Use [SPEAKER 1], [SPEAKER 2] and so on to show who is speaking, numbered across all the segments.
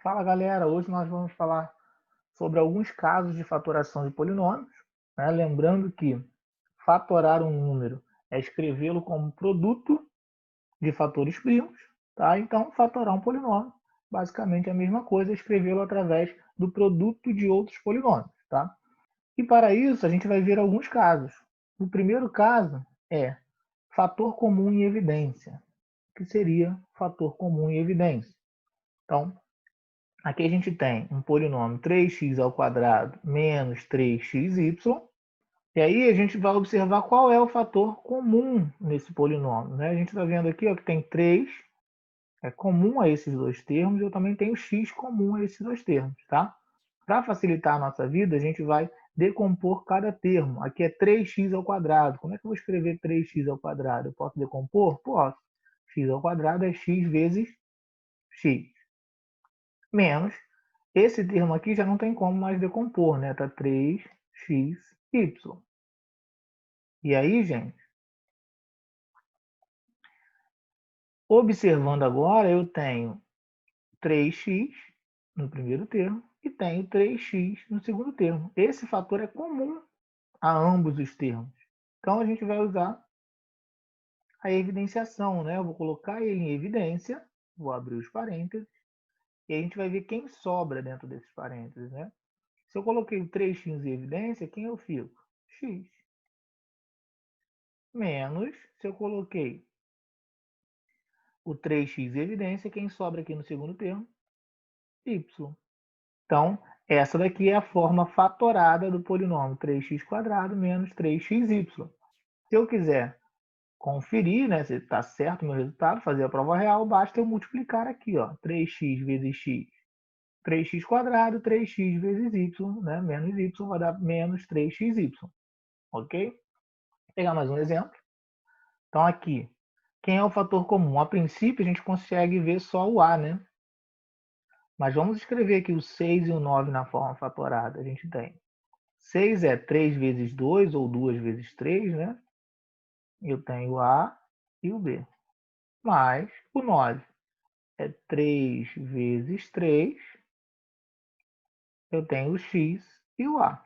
[SPEAKER 1] Fala galera, hoje nós vamos falar sobre alguns casos de fatoração de polinômios, né? Lembrando que fatorar um número é escrevê-lo como produto de fatores primos, tá? Então, fatorar um polinômio, basicamente é a mesma coisa, escrevê-lo através do produto de outros polinômios, tá? E para isso, a gente vai ver alguns casos. O primeiro caso é fator comum em evidência, que seria fator comum em evidência. Então, aqui a gente tem um polinômio 3x ao quadrado menos 3xy. E aí a gente vai observar qual é o fator comum nesse polinômio, né? A gente está vendo aqui ó, que tem 3, é comum a esses dois termos, e eu também tenho x comum a esses dois termos, tá? Para facilitar a nossa vida, a gente vai decompor cada termo. Aqui é 3x ao quadrado. Como é que eu vou escrever 3x ao quadrado? Eu posso decompor? Posso. X ao quadrado é x vezes x. Menos esse termo aqui já não tem como mais decompor, né? Tá 3xy. E aí, gente, observando agora, eu tenho 3x no primeiro termo e tenho 3x no segundo termo. Esse fator é comum a ambos os termos. Então, a gente vai usar a evidenciação, né? Eu vou colocar ele em evidência, vou abrir os parênteses, e a gente vai ver quem sobra dentro desses parênteses, né? Se eu coloquei o 3x em evidência, quem eu fico? X. Menos, se eu coloquei o 3x em evidência, quem sobra aqui no segundo termo? Y. Então, essa daqui é a forma fatorada do polinômio 3x² menos 3xy. Se eu quiser conferir, né, se está certo o meu resultado, fazer a prova real, basta eu multiplicar aqui, ó, 3x vezes x, 3x², 3x vezes y, né, menos y, vai dar menos 3xy. Ok? Vou pegar mais um exemplo. Então, aqui, quem é o fator comum? A princípio, a gente consegue ver só o A, né? Mas vamos escrever aqui o 6 e o 9 na forma fatorada. A gente tem 6 é 3 vezes 2, ou 2 vezes 3, né? Eu tenho o A e o B. Mais o 9 é 3 vezes 3, eu tenho o X e o A.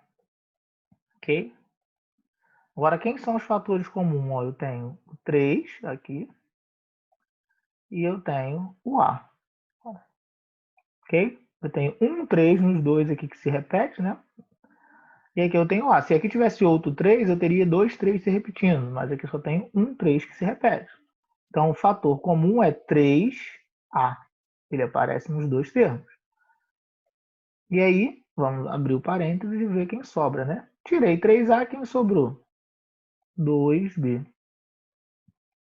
[SPEAKER 1] Ok? Agora, quem são os fatores comuns? Ó, eu tenho o 3 aqui e eu tenho o A. Ok? Eu tenho um 3 nos dois aqui que se repete, né? E aqui eu tenho A. Se aqui tivesse outro 3, eu teria dois 3 se repetindo, mas aqui só tenho um 3 que se repete. Então, o fator comum é 3A. Ele aparece nos dois termos. E aí, vamos abrir o parênteses e ver quem sobra, né? Tirei 3A, quem sobrou? 2B.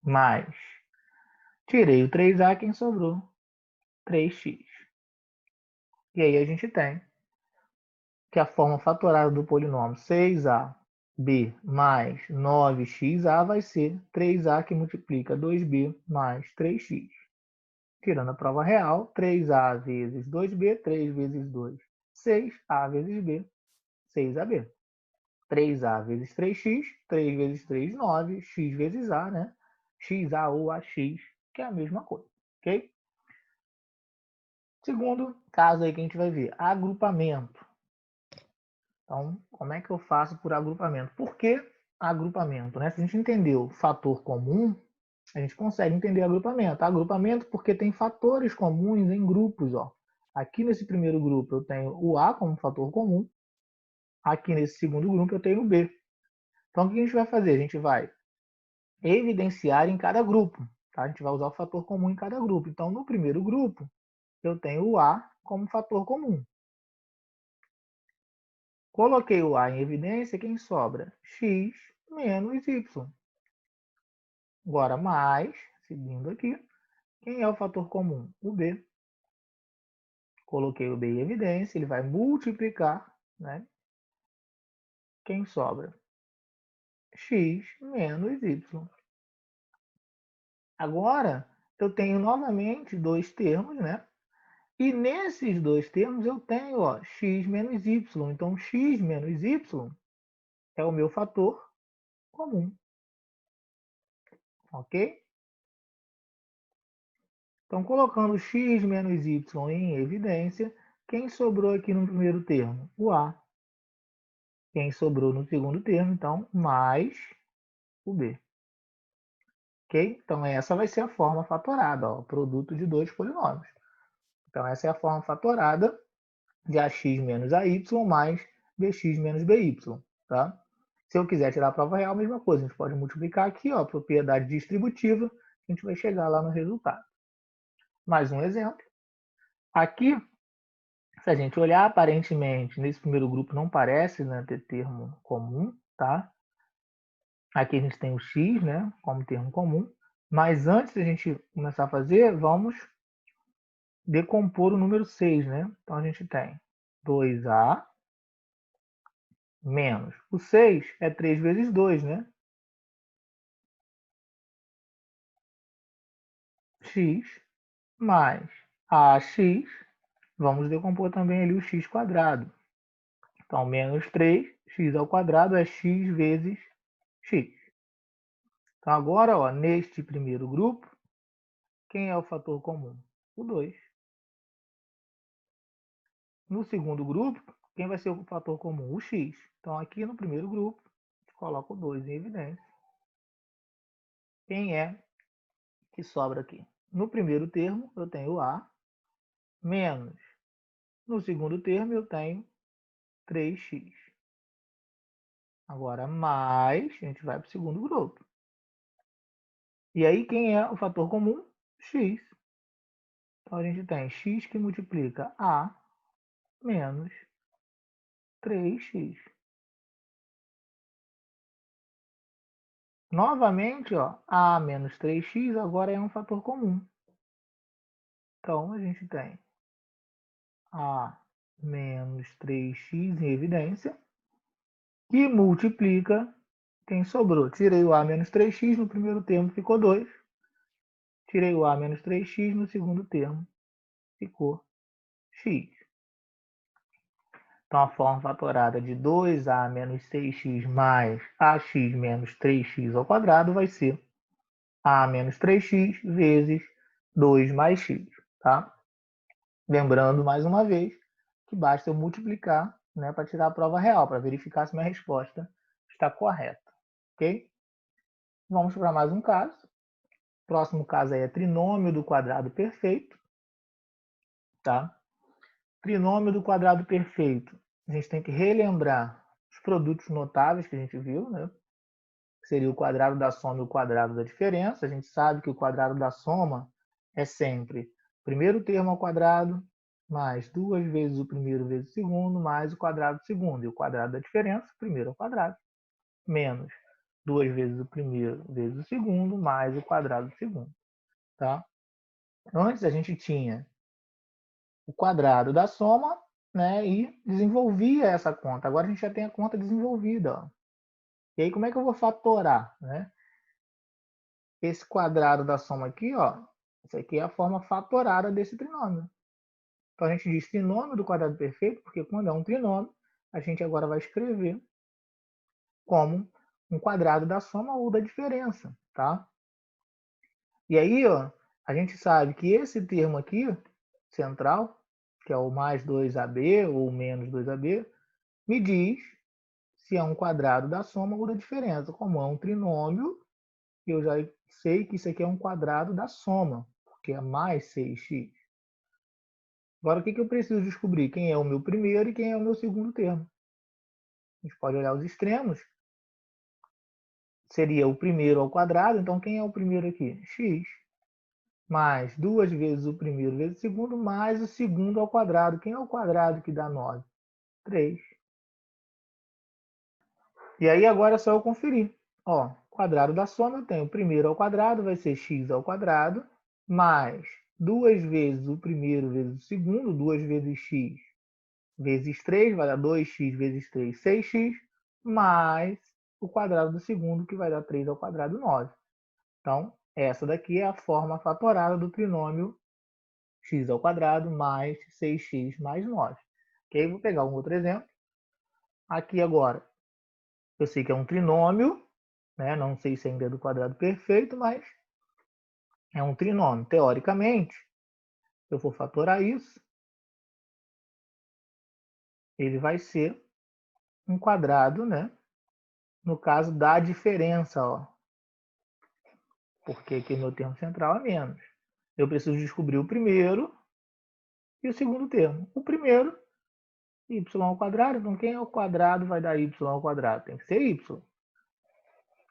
[SPEAKER 1] Mais. Tirei o 3A, quem sobrou? 3x. E aí a gente tem que a forma fatorada do polinômio 6AB mais 9xa vai ser 3A que multiplica 2B mais 3x. Tirando a prova real, 3A vezes 2B, 3 vezes 2, 6A vezes B, 6AB. 3A vezes 3x, 3 vezes 3, 9, x vezes A, né? XA ou AX, que é a mesma coisa, ok? Segundo caso aí que a gente vai ver, agrupamento. Então, como é que eu faço por agrupamento? Por que agrupamento? Né? Se a gente entendeu o fator comum, a gente consegue entender agrupamento. Agrupamento porque tem fatores comuns em grupos. Ó. Aqui nesse primeiro grupo eu tenho o A como fator comum. Aqui nesse segundo grupo eu tenho o B. Então, o que a gente vai fazer? A gente vai evidenciar em cada grupo. Tá? A gente vai usar o fator comum em cada grupo. Então, no primeiro grupo, eu tenho o A como fator comum. Coloquei o A em evidência, quem sobra? X menos Y. Agora, mais, seguindo aqui, quem é o fator comum? O B. Coloquei o B em evidência, ele vai multiplicar, né? Quem sobra? X menos Y. Agora, eu tenho novamente dois termos, né? E nesses dois termos eu tenho ó, x menos y. Então, x menos y é o meu fator comum. Ok? Então, colocando x menos y em evidência, quem sobrou aqui no primeiro termo? O A. Quem sobrou no segundo termo, então, mais o B. Ok? Então, essa vai ser a forma fatorada, ó, produto de dois polinômios. Então, essa é a forma fatorada de ax menos ay mais bx menos by. Tá? Se eu quiser tirar a prova real, a mesma coisa. A gente pode multiplicar aqui, ó, propriedade distributiva, a gente vai chegar lá no resultado. Mais um exemplo. Aqui, se a gente olhar, aparentemente, nesse primeiro grupo não parece, né, ter termo comum, tá? Aqui a gente tem o x, né, como termo comum. Mas antes de a gente começar a fazer, vamos decompor o número 6, né? Então a gente tem 2a menos. O 6 é 3 vezes 2, né? X mais ax. Vamos decompor também ali o x quadrado. Então, menos 3, x ao quadrado é x vezes x. Então, agora, ó, neste primeiro grupo, quem é o fator comum? O 2. No segundo grupo, quem vai ser o fator comum? O x. Então, aqui no primeiro grupo, a gente coloca o 2 em evidência. Quem é que sobra aqui? No primeiro termo, eu tenho a menos. No segundo termo, eu tenho 3x. Agora, mais, a gente vai para o segundo grupo. E aí, quem é o fator comum? X. Então, a gente tem x que multiplica a menos 3x. Novamente, ó, a menos 3x agora é um fator comum. Então, a gente tem a menos 3x em evidência, que multiplica quem sobrou. Tirei o a menos 3x, no primeiro termo ficou 2. Tirei o a menos 3x, no segundo termo ficou x. Então, a forma fatorada de 2a menos 6x mais ax menos 3x ao quadrado vai ser a menos 3x vezes 2 mais x. Tá? Lembrando, mais uma vez, que basta eu multiplicar, né, para tirar a prova real, para verificar se minha resposta está correta. Ok? Vamos para mais um caso. O próximo caso aí é trinômio do quadrado perfeito. Tá? Trinômio do quadrado perfeito. A gente tem que relembrar os produtos notáveis que a gente viu, né? Seria o quadrado da soma e o quadrado da diferença. A gente sabe que o quadrado da soma é sempre o primeiro termo ao quadrado, mais 2 vezes o primeiro vezes o segundo, mais o quadrado do segundo. E o quadrado da diferença, primeiro ao quadrado, menos 2 vezes o primeiro vezes o segundo, mais o quadrado do segundo. Tá? Antes a gente tinha o quadrado da soma, né, e desenvolvia essa conta. Agora a gente já tem a conta desenvolvida. Ó. E aí como é que eu vou fatorar? Né? Esse quadrado da soma aqui, ó, isso aqui é a forma fatorada desse trinômio. Então a gente diz trinômio do quadrado perfeito, porque quando é um trinômio, a gente agora vai escrever como um quadrado da soma ou da diferença, tá? E aí, ó, a gente sabe que esse termo aqui, central, que é o mais 2ab ou menos 2ab, me diz se é um quadrado da soma ou da diferença. Como é um trinômio, eu já sei que isso aqui é um quadrado da soma, porque é mais 6x. Agora, o que eu preciso descobrir? Quem é o meu primeiro e quem é o meu segundo termo. A gente pode olhar os extremos. Seria o primeiro ao quadrado, então quem é o primeiro aqui? X. Mais 2 vezes o primeiro vezes o segundo, mais o segundo ao quadrado. Quem é o quadrado que dá 9? 3. E aí agora é só eu conferir. Ó, quadrado da soma eu tenho o primeiro ao quadrado, vai ser x ao quadrado, mais 2 vezes o primeiro vezes o segundo, 2 vezes x vezes 3, vai dar 2x vezes 3, 6x, mais o quadrado do segundo, que vai dar 3 ao quadrado, 9. Então, essa daqui é a forma fatorada do trinômio x ao quadrado mais 6x mais 9. Ok? Vou pegar um outro exemplo. Aqui agora, eu sei que é um trinômio, né? Não sei se ainda é do quadrado perfeito, mas é um trinômio. Teoricamente, eu vou fatorar isso, ele vai ser um quadrado, né? No caso da diferença, ó. Porque aqui meu termo central é menos. Eu preciso descobrir o primeiro e o segundo termo. O primeiro, y ao quadrado. Então, quem é o quadrado vai dar y ao quadrado? Tem que ser y.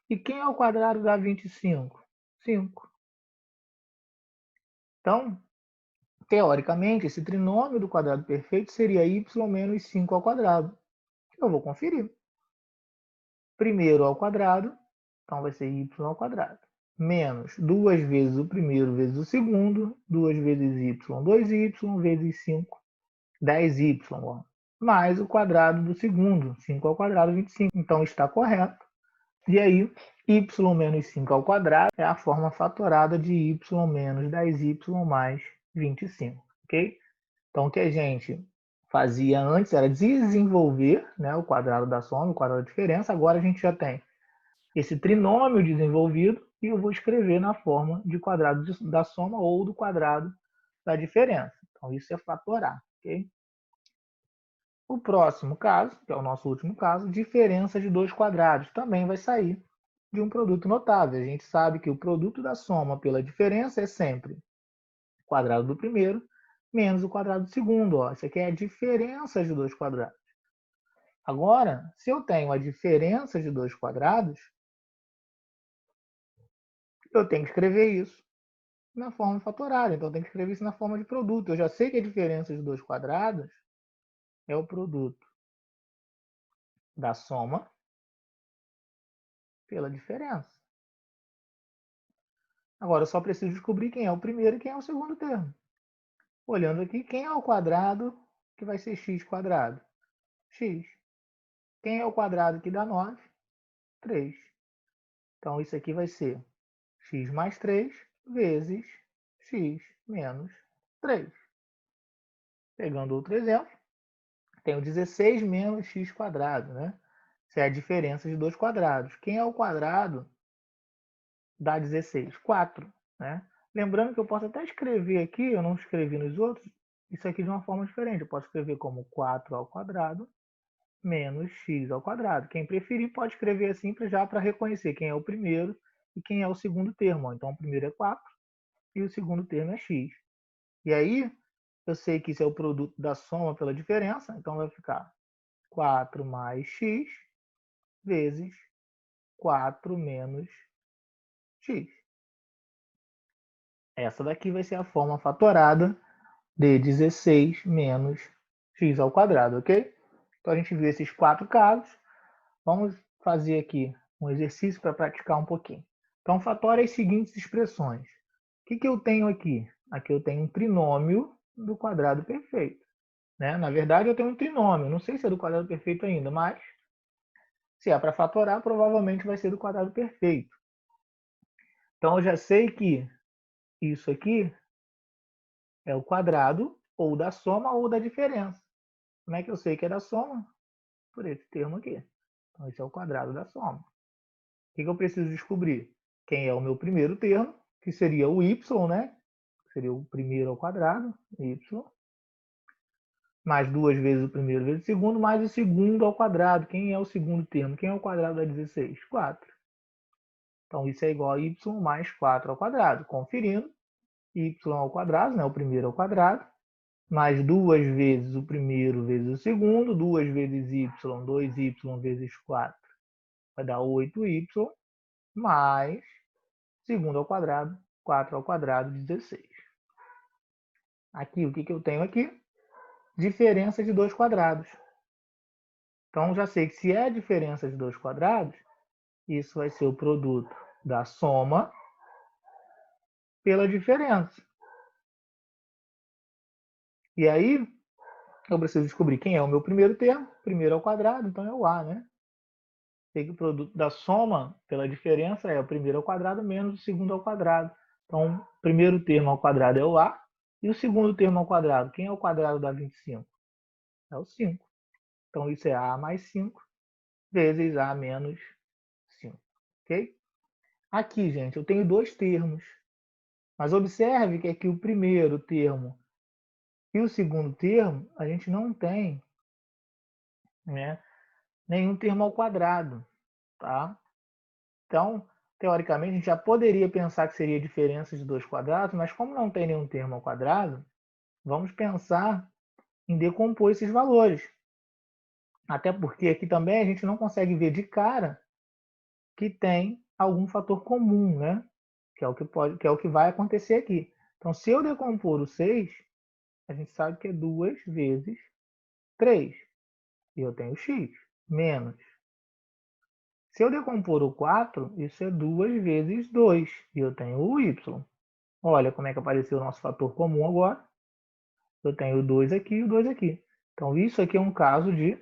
[SPEAKER 1] E quem é o quadrado dá 25? 5. Então, teoricamente, esse trinômio do quadrado perfeito seria y menos 5 ao quadrado. Eu vou conferir. Primeiro ao quadrado, então vai ser y ao quadrado. Menos 2 vezes o primeiro vezes o segundo, 2 vezes y, 2y, vezes 5, 10y. Ó. Mais o quadrado do segundo, 5 ao quadrado, 25. Então está correto. E aí, y menos 5 ao quadrado é a forma fatorada de y menos 10y mais 25. Ok? Então, o que a gente fazia antes era desenvolver, né, o quadrado da soma, o quadrado da diferença. Agora a gente já tem esse trinômio desenvolvido e eu vou escrever na forma de quadrado da soma ou do quadrado da diferença. Então, isso é fatorar. Ok? O próximo caso, que é o nosso último caso, diferença de dois quadrados, também vai sair de um produto notável. A gente sabe que o produto da soma pela diferença é sempre o quadrado do primeiro menos o quadrado do segundo. Ó. Isso aqui é a diferença de dois quadrados. Agora, se eu tenho a diferença de dois quadrados, eu tenho que escrever isso na forma fatorada. Então, eu tenho que escrever isso na forma de produto. Eu já sei que a diferença de dois quadrados é o produto da soma pela diferença. Agora, eu só preciso descobrir quem é o primeiro e quem é o segundo termo. Olhando aqui, quem é o quadrado que vai ser x quadrado? X. Quem é o quadrado que dá 9? 3. Então, isso aqui vai ser x mais 3 vezes x menos 3. Pegando outro exemplo, tenho 16 menos x quadrado, né? Isso é a diferença de dois quadrados. Quem é o quadrado da 16? 4, né? Lembrando que eu posso até escrever aqui, eu não escrevi nos outros, isso aqui de uma forma diferente. Eu posso escrever como 4 ao quadrado menos x ao quadrado. Quem preferir pode escrever assim já para reconhecer quem é o primeiro e quem é o segundo termo. Então, o primeiro é 4 e o segundo termo é x. E aí, eu sei que isso é o produto da soma pela diferença, então vai ficar 4 mais x vezes 4 menos x. Essa daqui vai ser a forma fatorada de 16 menos x ao quadrado, ok? Então, a gente viu esses quatro casos. Vamos fazer aqui um exercício para praticar um pouquinho. Então, fatora as seguintes expressões. O que eu tenho aqui? Aqui eu tenho um trinômio do quadrado perfeito. Né? Na verdade, eu tenho um trinômio. Não sei se é do quadrado perfeito ainda, mas se é para fatorar, provavelmente vai ser do quadrado perfeito. Então, eu já sei que isso aqui é o quadrado ou da soma ou da diferença. Como é que eu sei que é da soma? Por esse termo aqui. Então, esse é o quadrado da soma. O que eu preciso descobrir? Quem é o meu primeiro termo, que seria o y, né? Seria o primeiro ao quadrado, y, mais duas vezes o primeiro vezes o segundo, mais o segundo ao quadrado. Quem é o segundo termo? Quem é o quadrado da 16? 4. Então, isso é igual a y mais 4 ao quadrado. Conferindo, y ao quadrado, né? O primeiro ao quadrado, mais duas vezes o primeiro vezes o segundo, duas vezes y, 2y vezes 4, vai dar 8y, mais segundo ao quadrado, 4 ao quadrado, 16. Aqui, o que eu tenho aqui? Diferença de dois quadrados. Então, já sei que se é a diferença de dois quadrados, isso vai ser o produto da soma pela diferença. E aí, eu preciso descobrir quem é o meu primeiro termo. Primeiro ao quadrado, então é o A, né? Sei que o produto da soma pela diferença é o primeiro ao quadrado menos o segundo ao quadrado. Então, o primeiro termo ao quadrado é o A. E o segundo termo ao quadrado, quem é o quadrado da 25? É o 5. Então, isso é A mais 5 vezes A menos 5. Ok? Aqui, gente, eu tenho dois termos. Mas observe que aqui o primeiro termo e o segundo termo, a gente não tem, né, nenhum termo ao quadrado, tá? Então, teoricamente, a gente já poderia pensar que seria diferença de dois quadrados, mas como não tem nenhum termo ao quadrado, vamos pensar em decompor esses valores. Até porque aqui também a gente não consegue ver de cara que tem algum fator comum, né? Que é o que vai acontecer aqui. Então, se eu decompor o 6, a gente sabe que é 2 vezes 3. E eu tenho x, menos. Se eu decompor o 4, isso é 2 vezes 2. E eu tenho o y. Olha como é que apareceu o nosso fator comum agora. Eu tenho o 2 aqui e o 2 aqui. Então, isso aqui é um caso de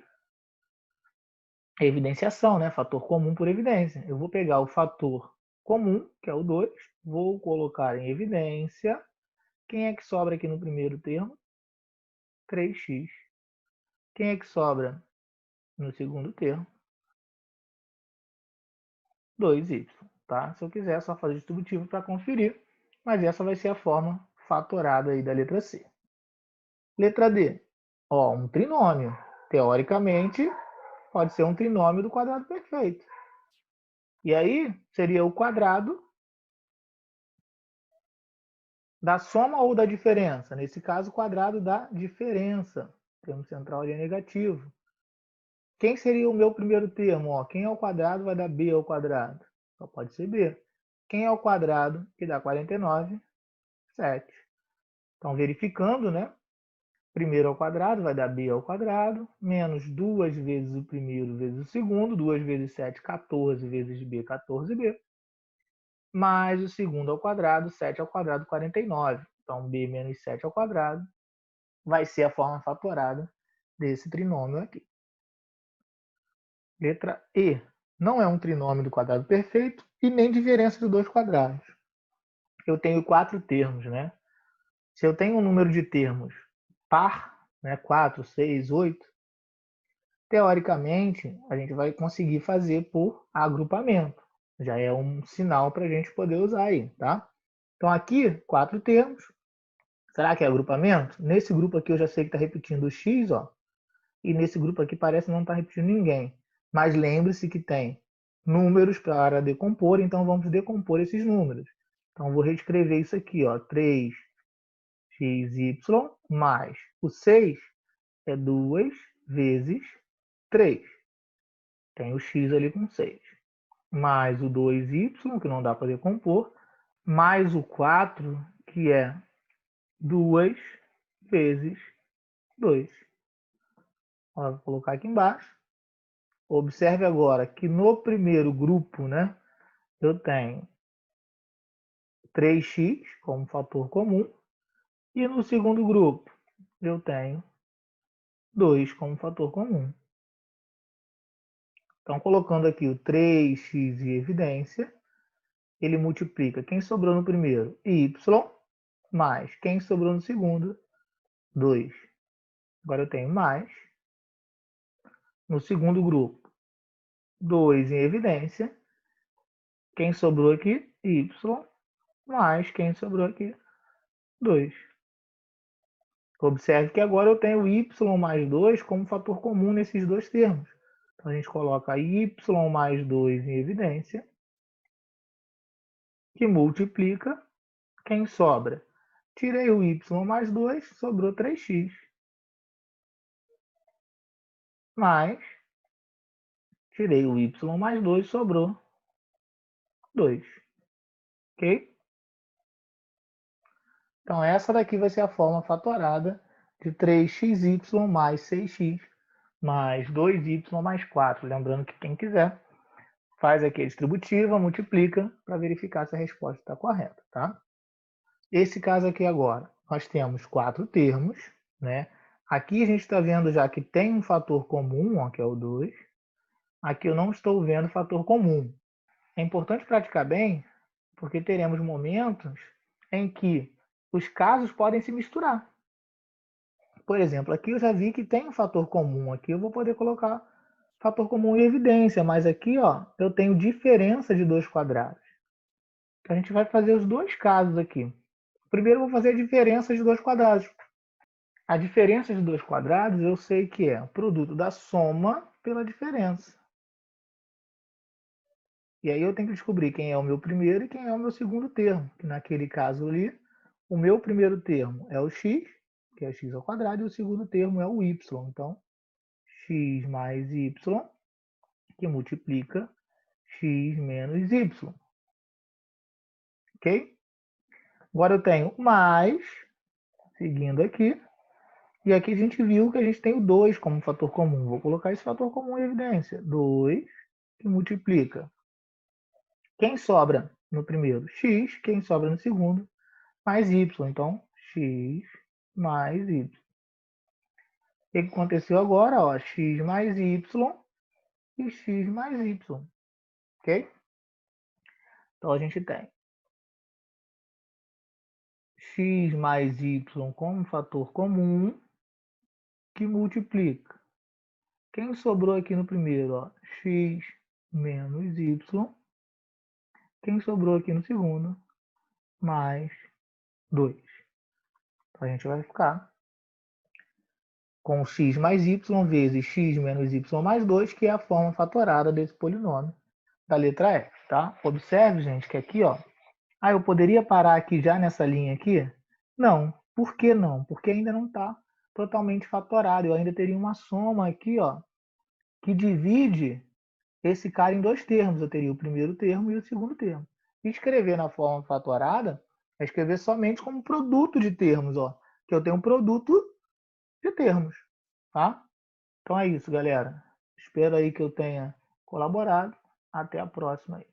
[SPEAKER 1] evidenciação, né? Fator comum por evidência. Eu vou pegar o fator comum, que é o 2, vou colocar em evidência. Quem é que sobra aqui no primeiro termo? 3x. Quem é que sobra no segundo termo? 2y. Tá? Se eu quiser, é só fazer distributivo para conferir. Mas essa vai ser a forma fatorada aí da letra C. Letra D. Ó, um trinômio. Teoricamente, pode ser um trinômio do quadrado perfeito. E aí, seria o quadrado da soma ou da diferença? Nesse caso, o quadrado da diferença. O termo central ali é negativo. Quem seria o meu primeiro termo? Ó, quem é o quadrado vai dar b ao quadrado. Só pode ser b. Quem é o quadrado que dá 49? 7. Então, verificando, né? Primeiro ao quadrado vai dar b ao quadrado, menos 2 vezes o primeiro vezes o segundo, 2 vezes 7, 14 vezes b, 14b, mais o segundo ao quadrado, 7 ao quadrado, 49. Então, b menos 7 ao quadrado vai ser a forma fatorada desse trinômio aqui. Letra E. Não é um trinômio do quadrado perfeito e nem diferença de dois quadrados. Eu tenho 4 termos, né? Se eu tenho um número de termos par, né, 4, 6, 8, teoricamente, a gente vai conseguir fazer por agrupamento. Já é um sinal para a gente poder usar aí, tá? Então, aqui, 4 termos. Será que é agrupamento? Nesse grupo aqui eu já sei que está repetindo o x, ó. E nesse grupo aqui parece não estar repetindo ninguém. Mas lembre-se que tem números para decompor, então vamos decompor esses números. Então, vou reescrever isso aqui, ó. 3xy mais o 6 é 2 vezes 3. Tem o x ali com 6. Mais o 2y, que não dá para decompor, mais o 4, que é 2 vezes 2. Vou colocar aqui embaixo. Observe agora que no primeiro grupo, né, eu tenho 3x como fator comum, e no segundo grupo eu tenho 2 como fator comum. Então, colocando aqui o 3x em evidência, ele multiplica quem sobrou no primeiro, y, mais quem sobrou no segundo, 2. Agora eu tenho mais, no segundo grupo, 2 em evidência, quem sobrou aqui, y, mais quem sobrou aqui, 2. Observe que agora eu tenho y mais 2 como fator comum nesses dois termos. Então, a gente coloca y mais 2 em evidência, que multiplica quem sobra. Tirei o y mais 2, sobrou 3x. Mais, tirei o y mais 2, sobrou 2. Ok? Então, essa daqui vai ser a forma fatorada de 3xy mais 6x mais 2y mais 4. Lembrando que quem quiser faz aqui a distributiva, multiplica para verificar se a resposta está correta, tá? Esse caso aqui agora, nós temos 4 termos, né? Aqui a gente está vendo já que tem um fator comum, ó, que é o 2. Aqui eu não estou vendo fator comum. É importante praticar bem, porque teremos momentos em que os casos podem se misturar. Por exemplo, aqui eu já vi que tem um fator comum. Aqui eu vou poder colocar fator comum em evidência, mas aqui ó, eu tenho diferença de dois quadrados. Então, a gente vai fazer os dois casos aqui. Primeiro eu vou fazer a diferença de dois quadrados. A diferença de dois quadrados eu sei que é o produto da soma pela diferença. E aí eu tenho que descobrir quem é o meu primeiro e quem é o meu segundo termo. Que naquele caso ali, o meu primeiro termo é o x, que é x ao quadrado, e o segundo termo é o y. Então, x mais y, que multiplica x menos y. Ok? Agora eu tenho mais, seguindo aqui, e aqui a gente viu que a gente tem o 2 como fator comum. Vou colocar esse fator comum em evidência. 2 que multiplica. Quem sobra no primeiro? X. Quem sobra no segundo? Mais y. Então, x mais y. O que aconteceu agora? Ó, x mais y e x mais y. Ok? Então, a gente tem x mais y como fator comum que multiplica. Quem sobrou aqui no primeiro? Ó, x menos y. Quem sobrou aqui no segundo? Mais 2. Então, a gente vai ficar com x mais y vezes x menos y mais 2, que é a forma fatorada desse polinômio da letra F, tá? Observe, gente, que aqui, ó, eu poderia parar aqui já nessa linha aqui? Não. Por que não? Porque ainda não está totalmente fatorado. Eu ainda teria uma soma aqui, ó, que divide esse cara em dois termos. Eu teria o primeiro termo e o segundo termo. Escrever na forma fatorada é escrever somente como produto de termos, ó, que eu tenho um produto de termos, tá? Então é isso, galera. Espero aí que eu tenha colaborado. Até a próxima aí.